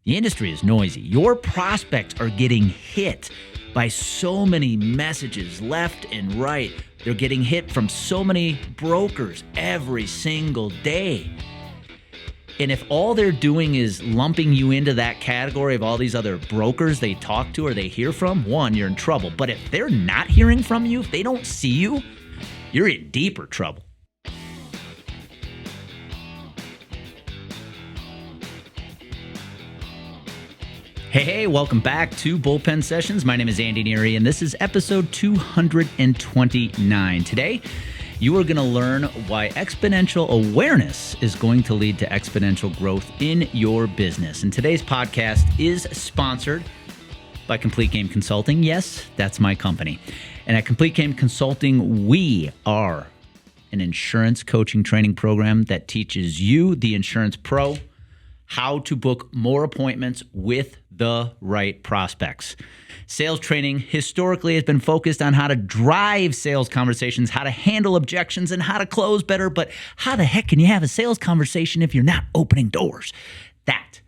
The industry is noisy. Your prospects are getting hit by so many messages left and right. They're getting hit from so many brokers every single day. And if all they're doing is lumping you into that category of all these other brokers they talk to or they hear from, one, you're in trouble. But if they're not hearing from you, if they don't see you, you're in deeper trouble. Hey, welcome back to Bullpen Sessions. My name is Andy Neary, and this is episode 229. Today, you are going to learn why exponential awareness is going to lead to exponential growth in your business. And today's podcast is sponsored by Complete Game Consulting. Yes, that's my company. And at Complete Game Consulting, we are an insurance coaching training program that teaches you, the insurance pro, how to book more appointments with the right prospects. Sales training historically has been focused on how to drive sales conversations, how to handle objections, and how to close better. But how the heck can you have a sales conversation if you're not opening doors? That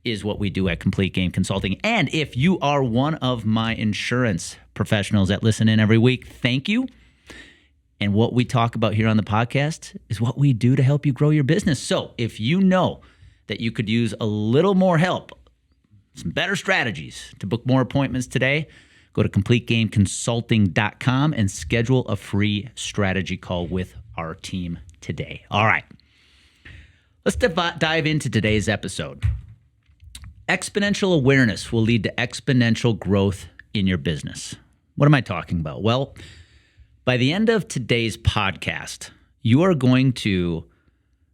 is what we do at Complete Game Consulting. And if you are one of my insurance professionals that listen in every week, thank you. And what we talk about here on the podcast is what we do to help you grow your business. So if you know that you could use a little more help, some better strategies to book more appointments today, go to CompleteGameConsulting.com and schedule a free strategy call with our team today. All right, let's dive into today's episode. Exponential awareness will lead to exponential growth in your business. What am I talking about? Well, by the end of today's podcast, you are going to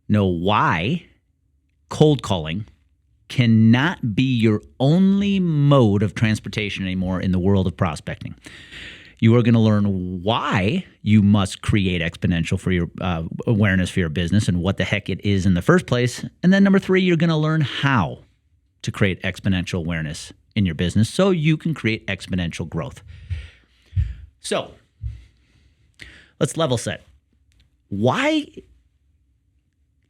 know why cold calling cannot be your only mode of transportation anymore in the world of prospecting. You are going to learn why you must create exponential for your awareness for your business and what the heck it is in the first place. And then number 3, you're going to learn how to create exponential awareness in your business so you can create exponential growth. So let's level set. Why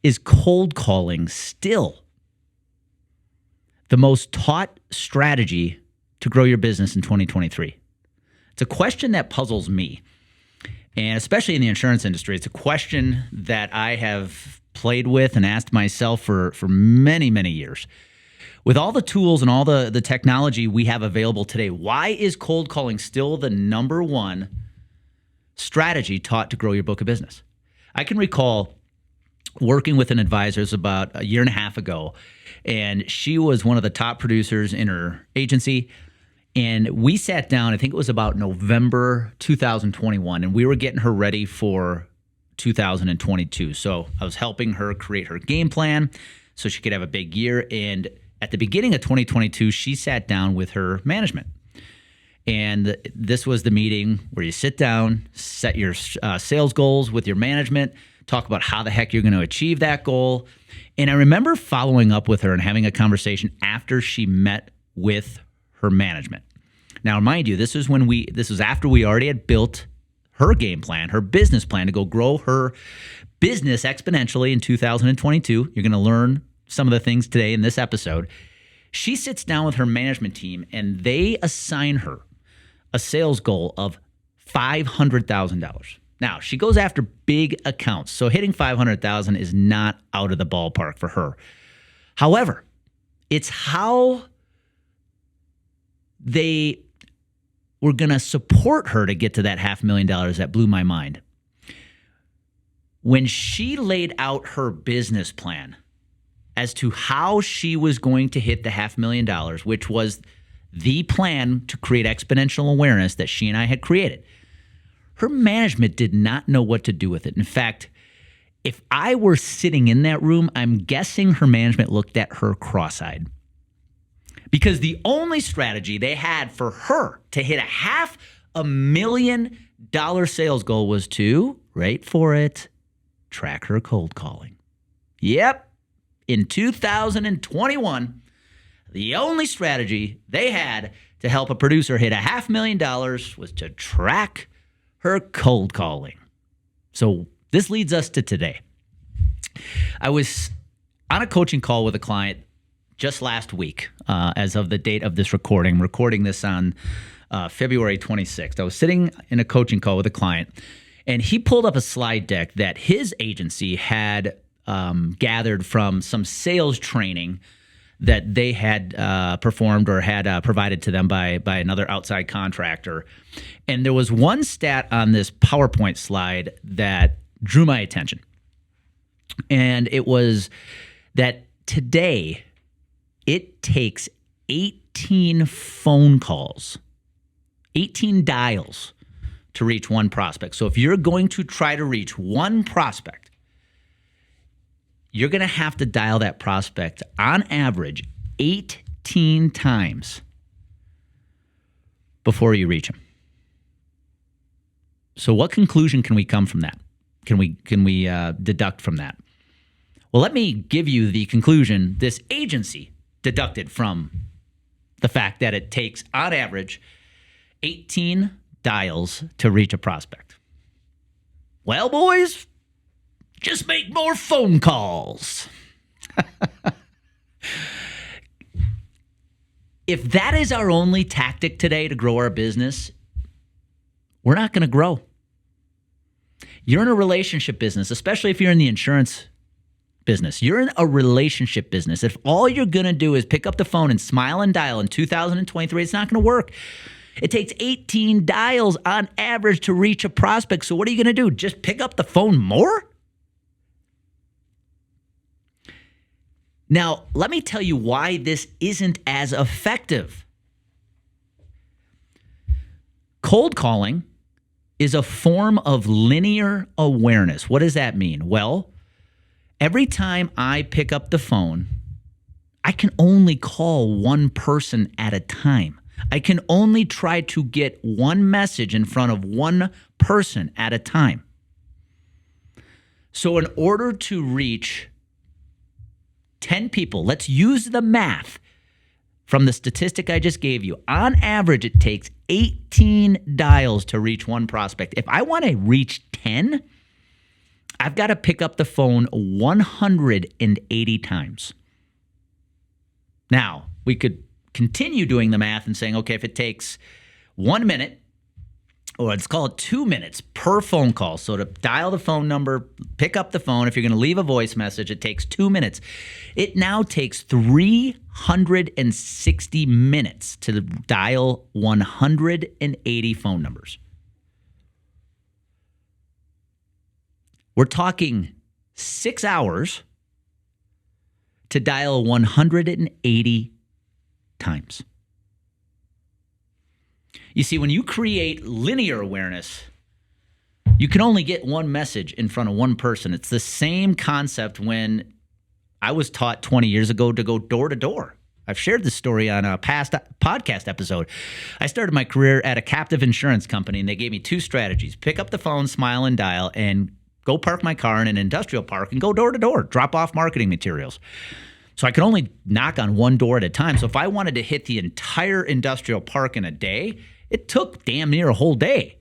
is cold calling still the most taught strategy to grow your business in 2023? It's a question that puzzles me, and especially in the insurance industry. It's a question that I have played with and asked myself for many, many years. With all the tools and all the technology we have available today, why is cold calling still the number one strategy taught to grow your book of business? I can recall working with an advisor about a year and a half ago, and she was one of the top producers in her agency. And we sat down, I think it was about November 2021, and we were getting her ready for 2022. So I was helping her create her game plan so she could have a big year. And at the beginning of 2022, she sat down with her management. And this was the meeting where you sit down, set your sales goals with your management, talk about how the heck you're going to achieve that goal. And I remember following up with her and having a conversation after she met with her management. Now, mind you, this was after we already had built her game plan, her business plan to go grow her business exponentially in 2022. You're going to learn some of the things today in this episode. She sits down with her management team and they assign her a sales goal of $500,000. Now, she goes after big accounts, so hitting $500,000 is not out of the ballpark for her. However, it's how they were going to support her to get to that $500,000 that blew my mind. When she laid out her business plan as to how she was going to hit the $500,000, which was the plan to create exponential awareness that she and I had created, her management did not know what to do with it. In fact, if I were sitting in that room, I'm guessing her management looked at her cross-eyed. Because the only strategy they had for her to hit a $500,000 sales goal was to, wait for it, track her cold calling. Yep, in 2021, the only strategy they had to help a producer hit a $500,000 was to track her cold calling. So this leads us to today. I was on a coaching call with a client just last week, as of the date of this recording. I'm recording this on February 26th. I was sitting in a coaching call with a client, and he pulled up a slide deck that his agency had gathered from some sales training that they had performed or had provided to them by another outside contractor. And there was one stat on this PowerPoint slide that drew my attention. And it was that today it takes 18 phone calls, 18 dials to reach one prospect. So if you're going to try to reach one prospect, you're going to have to dial that prospect on average 18 times before you reach him. So what conclusion can we come from that? Can we deduct from that? Well, let me give you the conclusion this agency deducted from the fact that it takes, on average, 18 dials to reach a prospect. Well, boys, just make more phone calls. If that is our only tactic today to grow our business, we're not going to grow. You're in a relationship business, especially if you're in the insurance business. You're in a relationship business. If all you're going to do is pick up the phone and smile and dial in 2023, it's not going to work. It takes 18 dials on average to reach a prospect. So what are you going to do? Just pick up the phone more? Now, let me tell you why this isn't as effective. Cold calling is a form of linear awareness. What does that mean? Well, every time I pick up the phone, I can only call one person at a time. I can only try to get one message in front of one person at a time. So in order to reach 10 people, let's use the math from the statistic I just gave you. On average, it takes 18 dials to reach one prospect. If I want to reach 10, I've got to pick up the phone 180 times. Now, we could continue doing the math and saying, okay, if it takes 1 minute, or let's call it 2 minutes per phone call. So to dial the phone number, pick up the phone. If you're going to leave a voice message, it takes 2 minutes. It now takes 360 minutes to dial 180 phone numbers. We're talking 6 hours to dial 180 times. You see, when you create linear awareness, you can only get one message in front of one person. It's the same concept when I was taught 20 years ago to go door to door. I've shared this story on a past podcast episode. I started my career at a captive insurance company, and they gave me two strategies: pick up the phone, smile, and dial, and go park my car in an industrial park and go door to door, drop off marketing materials. So I could only knock on one door at a time. So if I wanted to hit the entire industrial park in a day, it took damn near a whole day.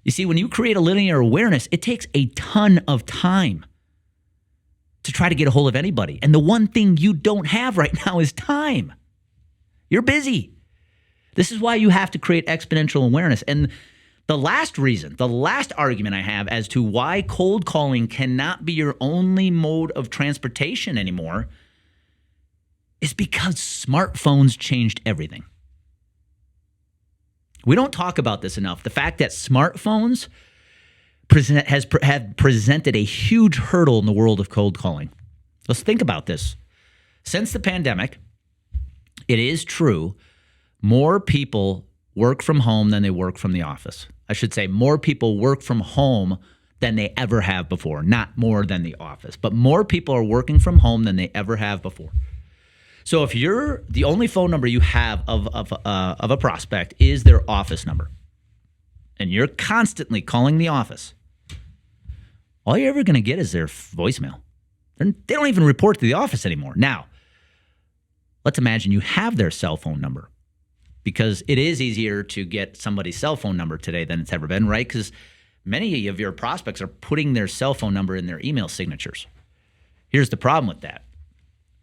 You see, when you create a linear awareness, it takes a ton of time to try to get a hold of anybody. And the one thing you don't have right now is time. You're busy. This is why you have to create exponential awareness. And the last reason, the last argument I have as to why cold calling cannot be your only mode of transportation anymore is because smartphones changed everything. We don't talk about this enough. The fact that smartphones have presented a huge hurdle in the world of cold calling. Let's think about this. Since the pandemic, it is true, more people work from home than they work from the office. I should say more people work from home than they ever have before. Not more than the office, but more people are working from home than they ever have before. So if you're the only phone number you have of a prospect is their office number, and you're constantly calling the office, all you're ever going to get is their voicemail. They don't even report to the office anymore. Now, let's imagine you have their cell phone number, because it is easier to get somebody's cell phone number today than it's ever been, right? Because many of your prospects are putting their cell phone number in their email signatures. Here's the problem with that.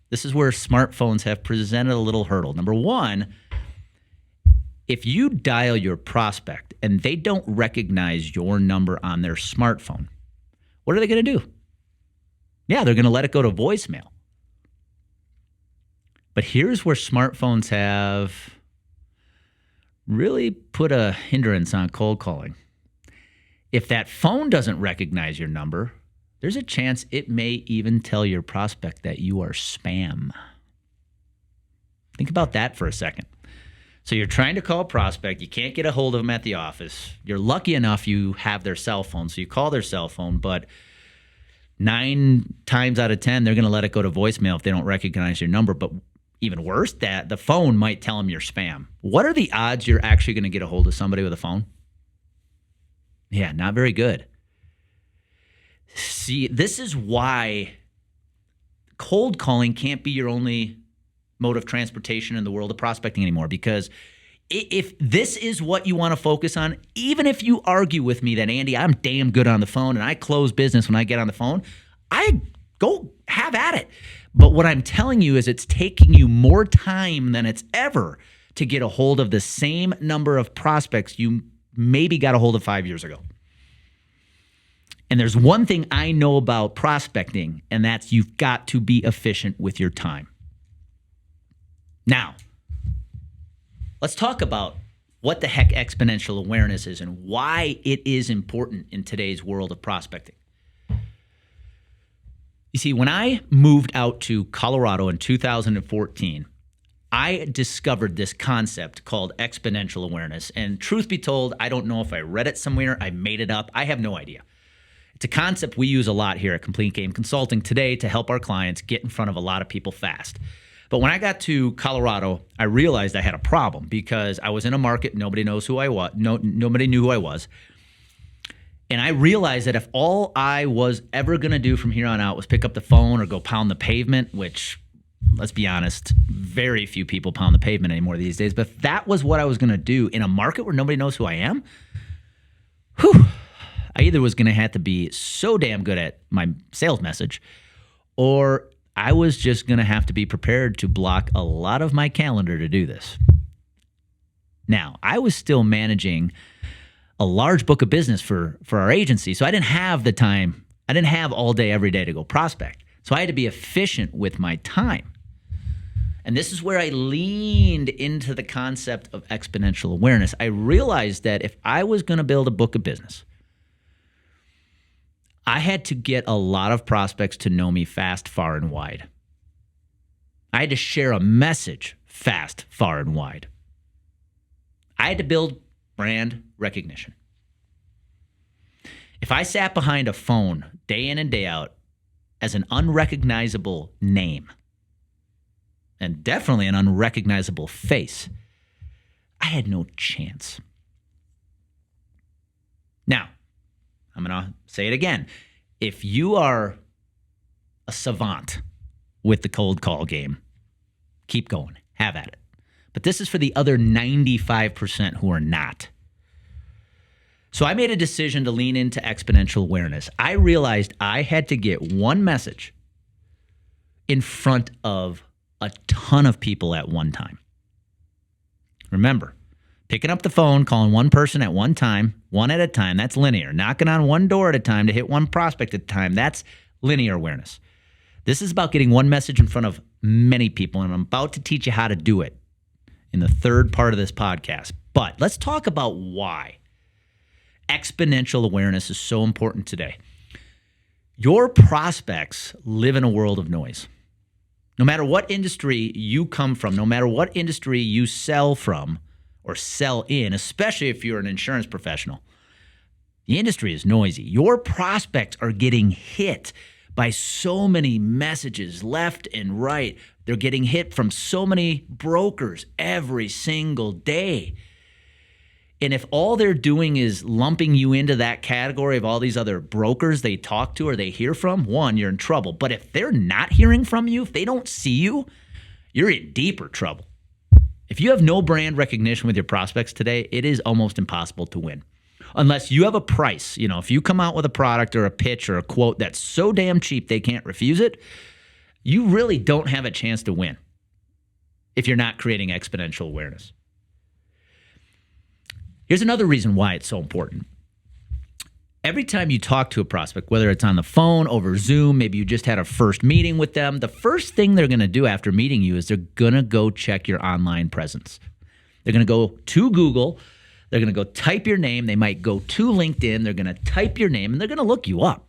This is where smartphones have presented a little hurdle. Number one, if you dial your prospect and they don't recognize your number on their smartphone, what are they going to do? Yeah, they're going to let it go to voicemail. But here's where smartphones have really put a hindrance on cold calling. If that phone doesn't recognize your number, there's a chance it may even tell your prospect that you are spam. Think about that for a second. So you're trying to call a prospect. You can't get a hold of them at the office. You're lucky enough you have their cell phone, so you call their cell phone, but 9 times out of 10, they're going to let it go to voicemail if they don't recognize your number. But even worse, that the phone might tell them you're spam. What are the odds you're actually going to get a hold of somebody with a phone? Yeah, not very good. See, this is why cold calling can't be your only mode of transportation in the world of prospecting anymore, because if this is what you want to focus on, even if you argue with me that, Andy, I'm damn good on the phone and I close business when I get on the phone, I go have at it. But what I'm telling you is it's taking you more time than it's ever to get a hold of the same number of prospects you maybe got a hold of 5 years ago. And there's one thing I know about prospecting, and that's you've got to be efficient with your time. Now, let's talk about what the heck exponential awareness is and why it is important in today's world of prospecting. You see, when I moved out to Colorado in 2014, I discovered this concept called exponential awareness. And truth be told, I don't know if I read it somewhere, I made it up, I have no idea. It's a concept we use a lot here at Complete Game Consulting today to help our clients get in front of a lot of people fast. But when I got to Colorado, I realized I had a problem because I was in a market, nobody knows who I was, nobody knew who I was. And I realized that if all I was ever going to do from here on out was pick up the phone or go pound the pavement, which, let's be honest, very few people pound the pavement anymore these days. But if that was what I was going to do in a market where nobody knows who I am, I either was going to have to be so damn good at my sales message, or I was just going to have to be prepared to block a lot of my calendar to do this. Now, I was still managing a large book of business for our agency, so I didn't have the time. I didn't have all day, every day to go prospect. So I had to be efficient with my time. And this is where I leaned into the concept of exponential awareness. I realized that if I was going to build a book of business, I had to get a lot of prospects to know me fast, far, and wide. I had to share a message fast, far, and wide. I had to build brand recognition. If I sat behind a phone day in and day out as an unrecognizable name, and definitely an unrecognizable face, I had no chance. Now, I'm going to say it again. If you are a savant with the cold call game, keep going. Have at it. But this is for the other 95% who are not. So I made a decision to lean into exponential awareness. I realized I had to get one message in front of a ton of people at one time. Remember, picking up the phone, calling one person at one time, one at a time, that's linear. Knocking on one door at a time to hit one prospect at a time, that's linear awareness. This is about getting one message in front of many people, and I'm about to teach you how to do it in the third part of this podcast. But let's talk about why exponential awareness is so important today. Your prospects live in a world of noise. No matter what industry you come from, no matter what industry you sell from or sell in, especially if you're an insurance professional, the industry is noisy. Your prospects are getting hit by so many messages left and right. They're getting hit from so many brokers every single day. And if all they're doing is lumping you into that category of all these other brokers they talk to or they hear from, one, you're in trouble. But if they're not hearing from you, if they don't see you, you're in deeper trouble. If you have no brand recognition with your prospects today, it is almost impossible to win. Unless you have a price. If you come out with a product or a pitch or a quote that's so damn cheap they can't refuse it, you really don't have a chance to win if you're not creating exponential awareness. Here's another reason why it's so important. Every time you talk to a prospect, whether it's on the phone, over Zoom, maybe you just had a first meeting with them, the first thing they're going to do after meeting you is they're going to go check your online presence. They're going to go to Google. They're going to go type your name. They might go to LinkedIn. They're going to type your name, and they're going to look you up.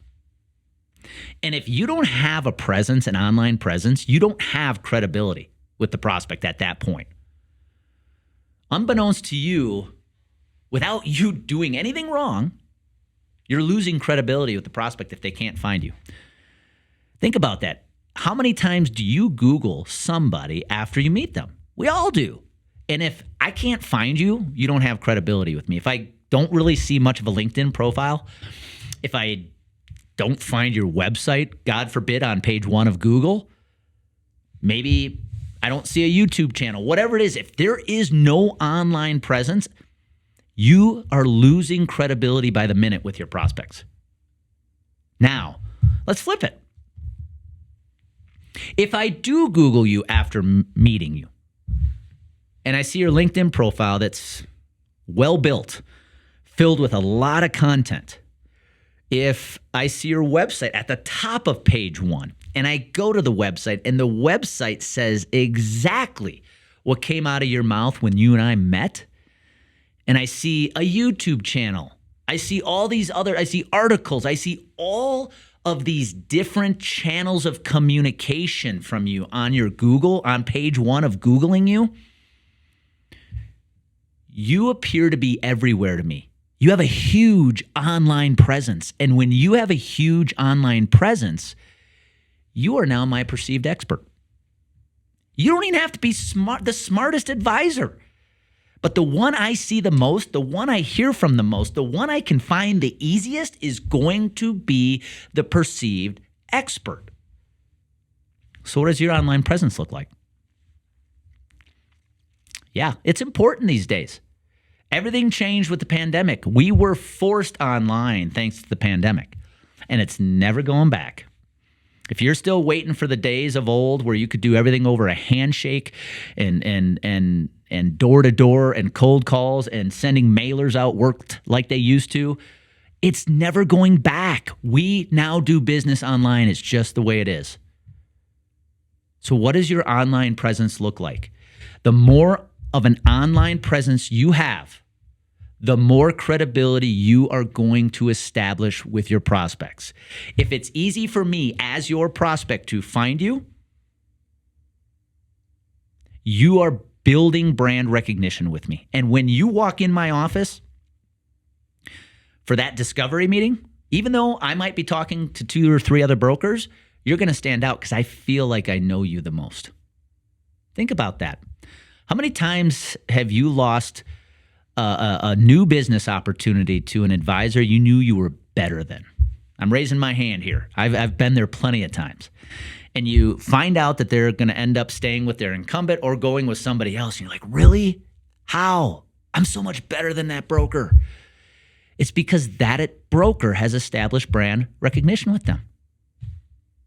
And if you don't have a presence, an online presence, you don't have credibility with the prospect at that point. Unbeknownst to you, without you doing anything wrong, you're losing credibility with the prospect if they can't find you. Think about that. How many times do you Google somebody after you meet them? We all do. And if I can't find you, you don't have credibility with me. If I don't really see much of a LinkedIn profile, if I don't find your website, God forbid, on page 1 of Google, maybe I don't see a YouTube channel, whatever it is, if there is no online presence, you are losing credibility by the minute with your prospects. Now, let's flip it. If I do Google you after meeting you, and I see your LinkedIn profile that's well built, filled with a lot of content, if I see your website at the top of page 1, and I go to the website, and the website says exactly what came out of your mouth when you and I met, and I see a YouTube channel, I see I see articles, I see all of these different channels of communication from you on your Google, on page 1 of Googling you, you appear to be everywhere to me. You have a huge online presence. And when you have a huge online presence, you are now my perceived expert. You don't even have to be the smartest advisor. But the one I see the most, the one I hear from the most, the one I can find the easiest is going to be the perceived expert. So what does your online presence look like? Yeah, it's important these days. Everything changed with the pandemic. We were forced online thanks to the pandemic, and it's never going back. If you're still waiting for the days of old where you could do everything over a handshake and door to door and cold calls and sending mailers out worked like they used to, it's never going back. We now do business online. It's just the way it is. So what does your online presence look like? The more of an online presence you have, the more credibility you are going to establish with your prospects. If it's easy for me as your prospect to find you, you are building brand recognition with me. And when you walk in my office for that discovery meeting, even though I might be talking to 2 or 3 other brokers, you're going to stand out because I feel like I know you the most. Think about that. How many times have you lost a new business opportunity to an advisor you knew you were better than? I'm raising my hand here. I've been there plenty of times. And you find out that they're going to end up staying with their incumbent or going with somebody else. And you're like, really? How? I'm so much better than that broker. It's because that broker has established brand recognition with them.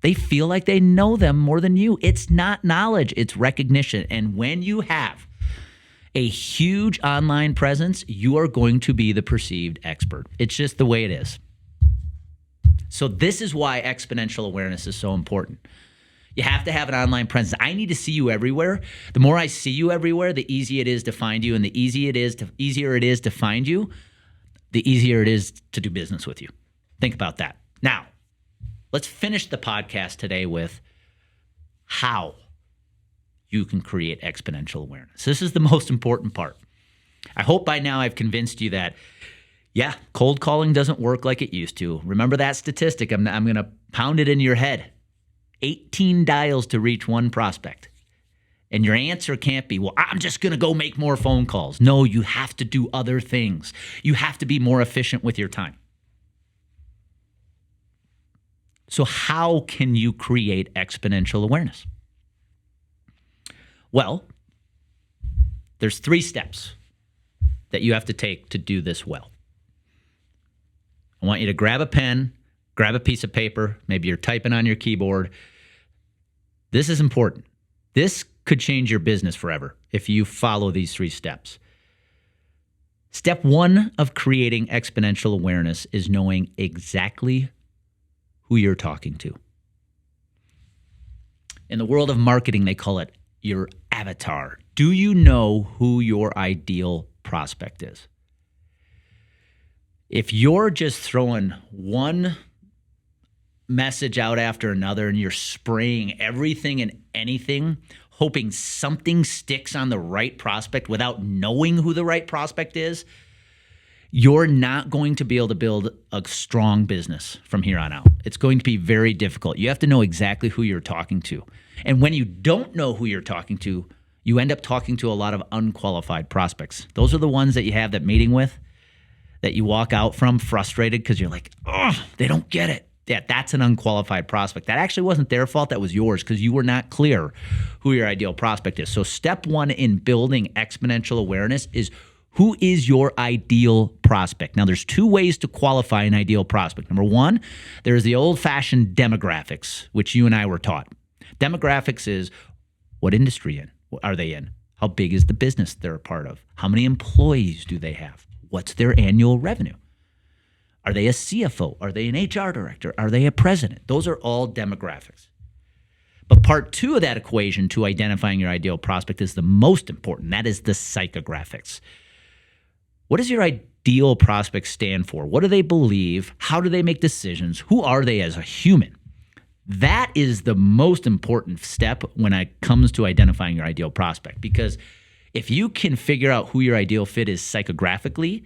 They feel like they know them more than you. It's not knowledge, it's recognition. And when you have a huge online presence, you are going to be the perceived expert. It's just the way it is. So this is why exponential awareness is so important. You have to have an online presence. I need to see you everywhere. The more I see you everywhere, the easier it is to find you, and the easier it is to find you, the easier it is to do business with you. Think about that. Now, let's finish the podcast today with how you can create exponential awareness. This is the most important part. I hope by now I've convinced you that, yeah, cold calling doesn't work like it used to. Remember that statistic. I'm going to pound it in your head. 18 dials to reach one prospect. And your answer can't be, well, I'm just going to go make more phone calls. No, you have to do other things. You have to be more efficient with your time. So how can you create exponential awareness? Well, there's 3 steps that you have to take to do this well. I want you to grab a pen, grab a piece of paper, maybe you're typing on your keyboard, This is important. This could change your business forever if you follow these 3 steps. Step 1 of creating exponential awareness is knowing exactly who you're talking to. In the world of marketing, they call it your avatar. Do you know who your ideal prospect is? If you're just throwing one message out after another and you're spraying everything and anything, hoping something sticks on the right prospect without knowing who the right prospect is, you're not going to be able to build a strong business from here on out. It's going to be very difficult. You have to know exactly who you're talking to. And when you don't know who you're talking to, you end up talking to a lot of unqualified prospects. Those are the ones that you have that meeting with, that you walk out from frustrated because you're like, oh, they don't get it. Yeah, that's an unqualified prospect. That actually wasn't their fault. That was yours because you were not clear who your ideal prospect is. So step 1 in building exponential awareness is, who is your ideal prospect? Now, there's 2 ways to qualify an ideal prospect. Number 1, there's the old-fashioned demographics, which you and I were taught. Demographics is, what industry are they in? How big is the business they're a part of? How many employees do they have? What's their annual revenue? Are they a CFO? Are they an HR director? Are they a president? Those are all demographics. But part 2 of that equation to identifying your ideal prospect is the most important. That is the psychographics. What does your ideal prospect stand for? What do they believe? How do they make decisions? Who are they as a human? That is the most important step when it comes to identifying your ideal prospect. Because if you can figure out who your ideal fit is psychographically,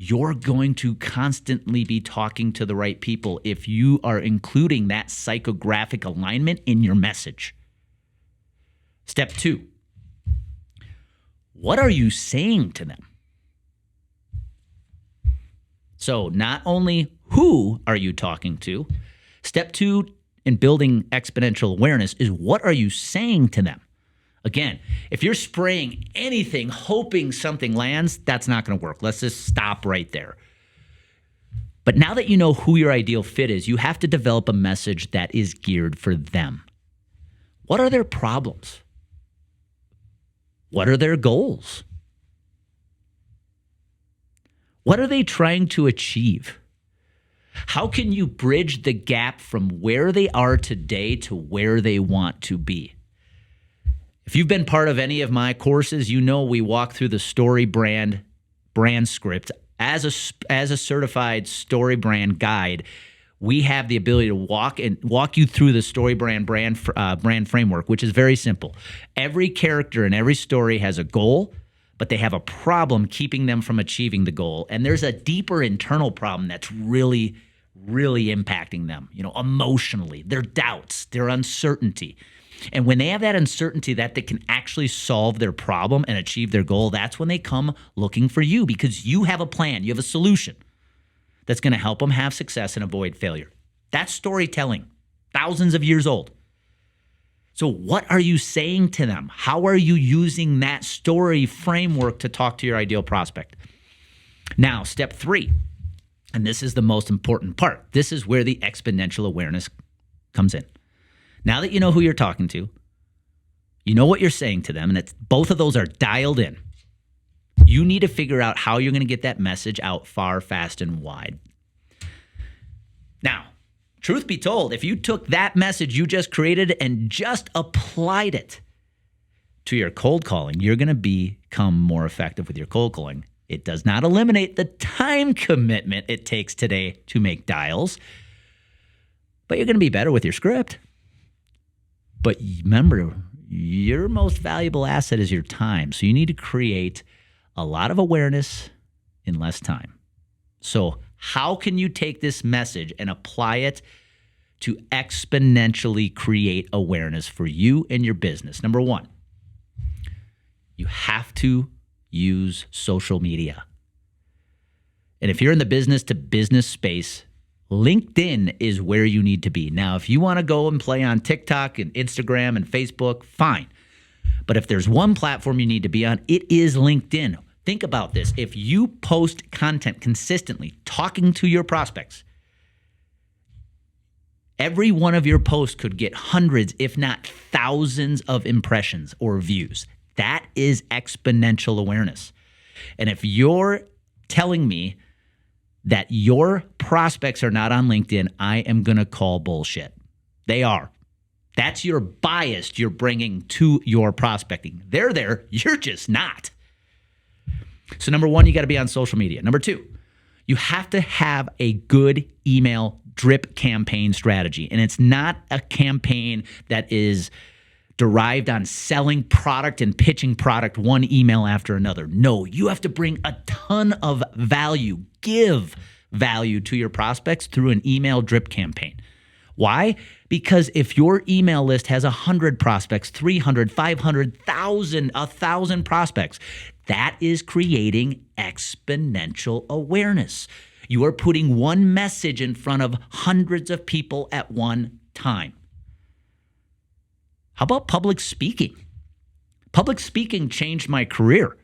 you're going to constantly be talking to the right people if you are including that psychographic alignment in your message. Step 2, what are you saying to them? So not only who are you talking to, step 2 in building exponential awareness is, what are you saying to them? Again, if you're spraying anything, hoping something lands, that's not going to work. Let's just stop right there. But now that you know who your ideal fit is, you have to develop a message that is geared for them. What are their problems? What are their goals? What are they trying to achieve? How can you bridge the gap from where they are today to where they want to be? If you've been part of any of my courses, you know we walk through the story brand script. As a certified story brand guide, we have the ability to walk you through the story brand framework, which is very simple. Every character in every story has a goal, but they have a problem keeping them from achieving the goal. And there's a deeper internal problem that's really, really impacting them, emotionally, their doubts, their uncertainty. And when they have that uncertainty that they can actually solve their problem and achieve their goal, that's when they come looking for you, because you have a plan, you have a solution that's going to help them have success and avoid failure. That's storytelling, thousands of years old. So what are you saying to them? How are you using that story framework to talk to your ideal prospect? Now, step 3, and this is the most important part. This is where the exponential awareness comes in. Now that you know who you're talking to, you know what you're saying to them, and both of those are dialed in. You need to figure out how you're going to get that message out far, fast, and wide. Now, truth be told, if you took that message you just created and just applied it to your cold calling, you're going to become more effective with your cold calling. It does not eliminate the time commitment it takes today to make dials, but you're going to be better with your script. But remember, your most valuable asset is your time. So you need to create a lot of awareness in less time. So how can you take this message and apply it to exponentially create awareness for you and your business? Number 1, you have to use social media. And if you're in the business to business space, LinkedIn is where you need to be. Now, if you want to go and play on TikTok and Instagram and Facebook, fine. But if there's one platform you need to be on, it is LinkedIn. Think about this. If you post content consistently, talking to your prospects, Every one of your posts could get hundreds, if not thousands of impressions or views. That is exponential awareness. And if you're telling me that your prospects are not on LinkedIn, I am going to call bullshit. They are. That's your bias you're bringing to your prospecting. They're there. You're just not. So number one, you got to be on social media. Number two, you have to have a good email drip campaign strategy. And it's not a campaign that is derived on selling product and pitching product one email after another. No, you have to bring a ton of value, give value to your prospects through an email drip campaign. Why? Because if your email list has 100 prospects, 300, 500, 1,000 prospects, that is creating exponential awareness. You are putting one message in front of hundreds of people at one time. How about public speaking? Public speaking changed my career.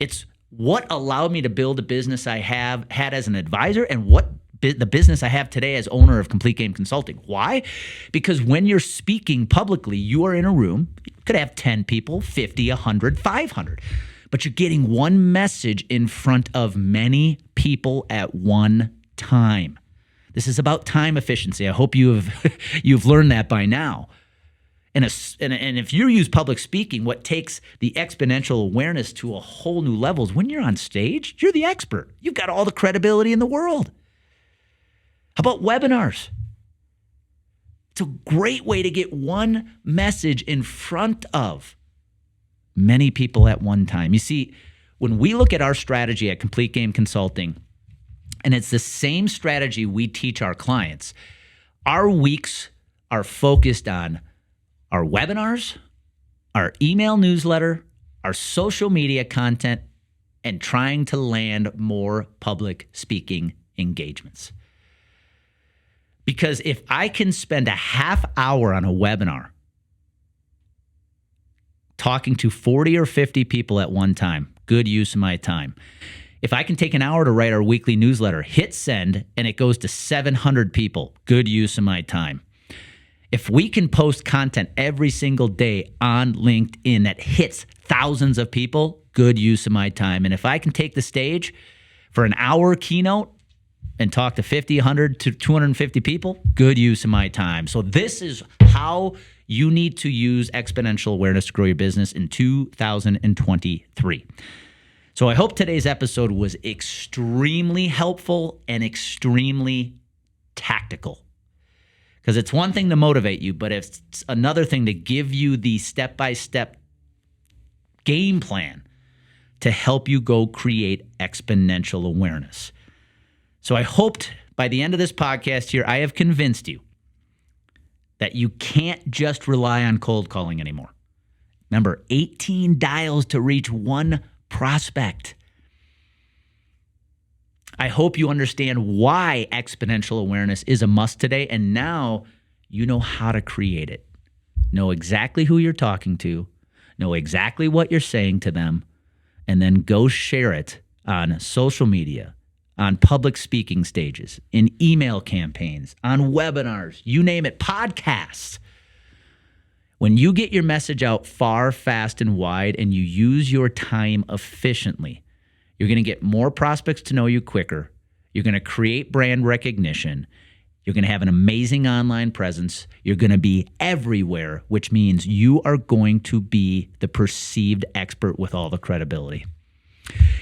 It's what allowed me to build a business I had as an advisor and what the business I have today as owner of Complete Game Consulting. Why? Because when you're speaking publicly, you are in a room, you could have 10 people, 50, 100, 500, but you're getting one message in front of many people at one time. This is about time efficiency. I hope you've learned that by now. And if you use public speaking, what takes the exponential awareness to a whole new level is when you're on stage, you're the expert. You've got all the credibility in the world. How about webinars? It's a great way to get one message in front of many people at one time. You see, when we look at our strategy at Complete Game Consulting, and it's the same strategy we teach our clients, our weeks are focused on our webinars, our email newsletter, our social media content, and trying to land more public speaking engagements. Because if I can spend a half hour on a webinar talking to 40 or 50 people at one time, good use of my time. If I can take an hour to write our weekly newsletter, hit send, and it goes to 700 people, good use of my time. If we can post content every single day on LinkedIn that hits thousands of people, good use of my time. And if I can take the stage for an hour keynote and talk to 50, 100 to 250 people, good use of my time. So this is how you need to use exponential awareness to grow your business in 2023. So I hope today's episode was extremely helpful and extremely tactical. Because it's one thing to motivate you, but it's another thing to give you the step-by-step game plan to help you go create exponential awareness. So I hoped by the end of this podcast here, I have convinced you that you can't just rely on cold calling anymore. Remember, 18 dials to reach one prospect. I hope you understand why exponential awareness is a must today, and now you know how to create it. Know exactly who you're talking to, know exactly what you're saying to them, and then go share it on social media, on public speaking stages, in email campaigns, on webinars, you name it, podcasts. When you get your message out far, fast, and wide, and you use your time efficiently, you're going to get more prospects to know you quicker. You're going to create brand recognition. You're going to have an amazing online presence. You're going to be everywhere, which means you are going to be the perceived expert with all the credibility.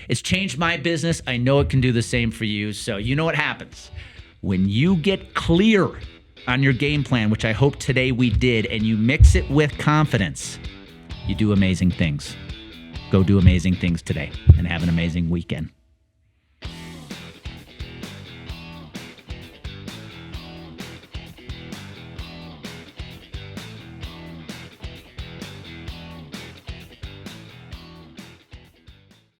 It's changed my business. I know it can do the same for you. So you know what happens. When you get clear on your game plan, which I hope today we did, and you mix it with confidence, you do amazing things. Go do amazing things today and have an amazing weekend.